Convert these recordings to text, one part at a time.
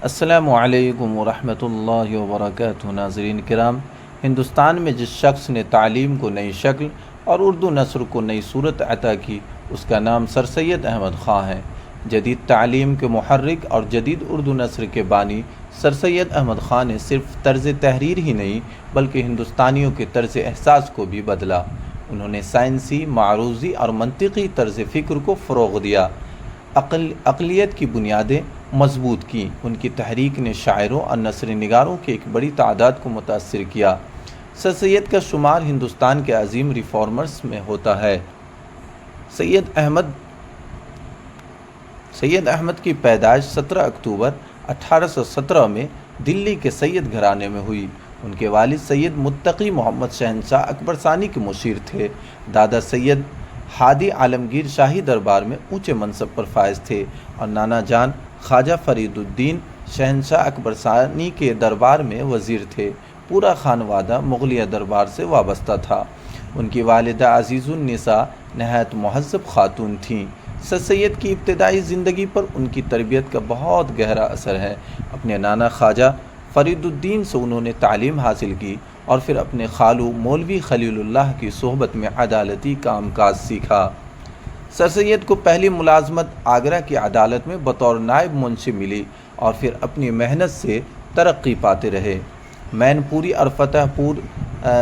السلام علیکم ورحمۃ اللہ وبرکاتہ۔ ناظرین کرام، ہندوستان میں جس شخص نے تعلیم کو نئی شکل اور اردو نثر کو نئی صورت عطا کی، اس کا نام سر سید احمد خاں ہے۔ جدید تعلیم کے محرک اور جدید اردو نثر کے بانی سر سید احمد خاں نے صرف طرز تحریر ہی نہیں بلکہ ہندوستانیوں کے طرز احساس کو بھی بدلا۔ انہوں نے سائنسی، معروضی اور منطقی طرز فکر کو فروغ دیا، عقلیت کی بنیادیں مضبوط کیں۔ ان کی تحریک نے شاعروں اور نثر نگاروں کی ایک بڑی تعداد کو متاثر کیا۔ سر سید کا شمار ہندوستان کے عظیم ریفارمرز میں ہوتا ہے۔ سید احمد کی پیدائش 17 اکتوبر 1817 میں دلی کے سید گھرانے میں ہوئی۔ ان کے والد سید متقی محمد شہنشاہ اکبر ثانی کے مشیر تھے۔ دادا سید ہادی عالمگیر شاہی دربار میں اونچے منصب پر فائز تھے اور نانا جان خواجہ فرید الدین شہنشاہ اکبر ثانی کے دربار میں وزیر تھے۔ پورا خانوادہ مغلیہ دربار سے وابستہ تھا۔ ان کی والدہ عزیز النساء نہایت مہذب خاتون تھیں۔ سر سید کی ابتدائی زندگی پر ان کی تربیت کا بہت گہرا اثر ہے۔ اپنے نانا خواجہ فرید الدین سے انہوں نے تعلیم حاصل کی اور پھر اپنے خالو مولوی خلیل اللہ کی صحبت میں عدالتی کام کاج سیکھا۔ سر سید کو پہلی ملازمت آگرہ کی عدالت میں بطور نائب منشی ملی اور پھر اپنی محنت سے ترقی پاتے رہے۔ مین پوری اور فتح پور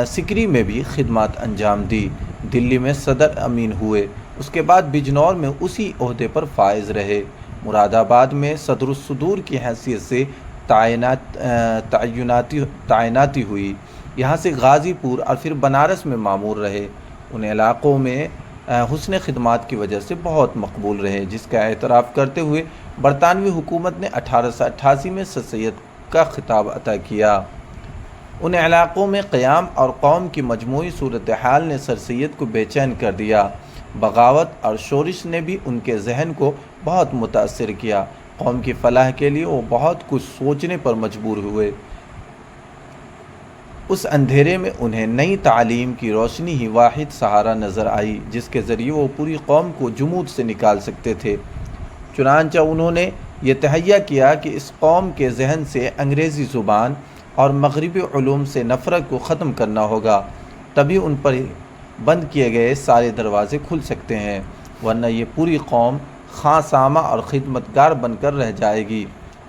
سکری میں بھی خدمات انجام دی۔ دلی میں صدر امین ہوئے، اس کے بعد بجنور میں اسی عہدے پر فائز رہے۔ مراد آباد میں صدر الصدور کی حیثیت سے تعیناتی ہوئی۔ یہاں سے غازی پور اور پھر بنارس میں مامور رہے۔ ان علاقوں میں حسن خدمات کی وجہ سے بہت مقبول رہے، جس کا اعتراف کرتے ہوئے برطانوی حکومت نے 1888 میں سر سید کا خطاب عطا کیا۔ ان علاقوں میں قیام اور قوم کی مجموعی صورتحال نے سر سید کو بے چین کر دیا۔ بغاوت اور شورش نے بھی ان کے ذہن کو بہت متاثر کیا۔ قوم کی فلاح کے لیے وہ بہت کچھ سوچنے پر مجبور ہوئے۔ اس اندھیرے میں انہیں نئی تعلیم کی روشنی ہی واحد سہارا نظر آئی، جس کے ذریعے وہ پوری قوم کو جمود سے نکال سکتے تھے۔ چنانچہ انہوں نے یہ تہیہ کیا کہ اس قوم کے ذہن سے انگریزی زبان اور مغربی علوم سے نفرت کو ختم کرنا ہوگا، تبھی ان پر بند کیے گئے سارے دروازے کھل سکتے ہیں، ورنہ یہ پوری قوم خاں سامہ اور خدمتگار بن کر رہ جائے گی۔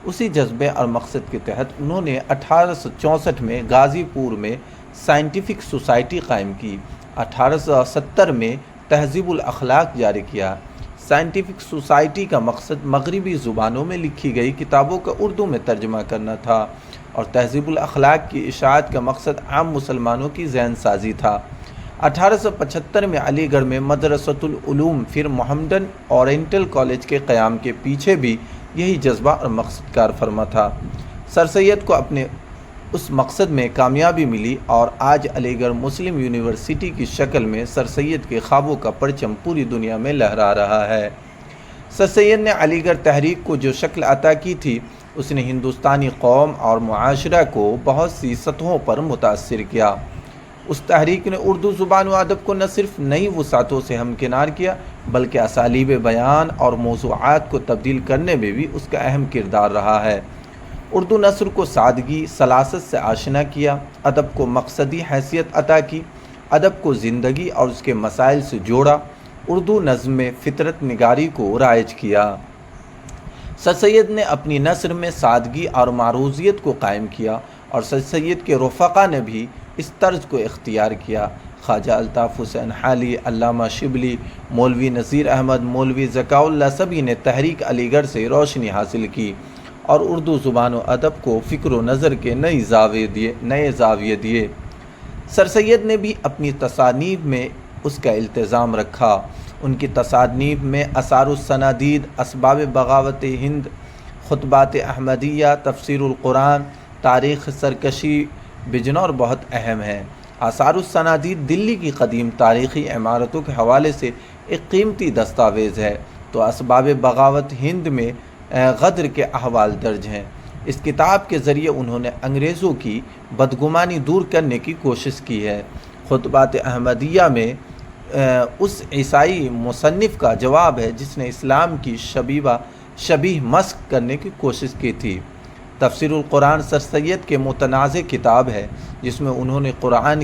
اسی جذبے اور مقصد کے تحت انہوں نے 1864 میں غازی پور میں سائنٹیفک سوسائٹی قائم کی۔ 1870 میں تہذیب الاخلاق جاری کیا۔ سائنٹیفک سوسائٹی کا مقصد مغربی زبانوں میں لکھی گئی کتابوں کا اردو میں ترجمہ کرنا تھا، اور تہذیب الاخلاق کی اشاعت کا مقصد عام مسلمانوں کی ذہن سازی تھا۔ 1875 میں علی گڑھ میں مدرسۃ العلوم، پھر محمدن اورینٹل کالج کے قیام کے پیچھے بھی یہی جذبہ اور مقصد کار فرما تھا۔ سر سید کو اپنے اس مقصد میں کامیابی ملی اور آج علی گڑھ مسلم یونیورسٹی کی شکل میں سر سید کے خوابوں کا پرچم پوری دنیا میں لہرا رہا ہے۔ سر سید نے علی گڑھ تحریک کو جو شکل عطا کی تھی، اس نے ہندوستانی قوم اور معاشرہ کو بہت سی سطحوں پر متاثر کیا۔ اس تحریک نے اردو زبان و ادب کو نہ صرف نئی وسعتوں سے ہمکنار کیا بلکہ اسالیب بیان اور موضوعات کو تبدیل کرنے میں بھی اس کا اہم کردار رہا ہے۔ اردو نثر کو سادگی، سلاست سے آشنا کیا، ادب کو مقصدی حیثیت عطا کی، ادب کو زندگی اور اس کے مسائل سے جوڑا، اردو نظم میں فطرت نگاری کو رائج کیا۔ سر سید نے اپنی نثر میں سادگی اور معروضیت کو قائم کیا، اور سر سید کے رفقا نے بھی اس طرز کو اختیار کیا۔ خواجہ الطاف حسین حالی، علامہ شبلی، مولوی نذیر احمد، مولوی ذکاء اللہ، سبھی نے تحریک علی گڑھ سے روشنی حاصل کی اور اردو زبان و ادب کو فکر و نظر کے نئے زاویے دیے۔ سر سید نے بھی اپنی تصانیف میں اس کا التزام رکھا۔ ان کی تصانیف میں آثار الصنادید، اسباب بغاوت ہند، خطبات احمدیہ، تفسیر القرآن، تاریخ سرکشی بجنور بہت اہم ہیں۔ آثار الصنادید دلی کی قدیم تاریخی عمارتوں کے حوالے سے ایک قیمتی دستاویز ہے، تو اسباب بغاوت ہند میں غدر کے احوال درج ہیں۔ اس کتاب کے ذریعے انہوں نے انگریزوں کی بدگمانی دور کرنے کی کوشش کی ہے۔ خطبات احمدیہ میں اس عیسائی مصنف کا جواب ہے جس نے اسلام کی شبیہ مسخ کرنے کی کوشش کی تھی۔ تفسیر القرآن سر سید کے متنازع کتاب ہے، جس میں انہوں نے قرآن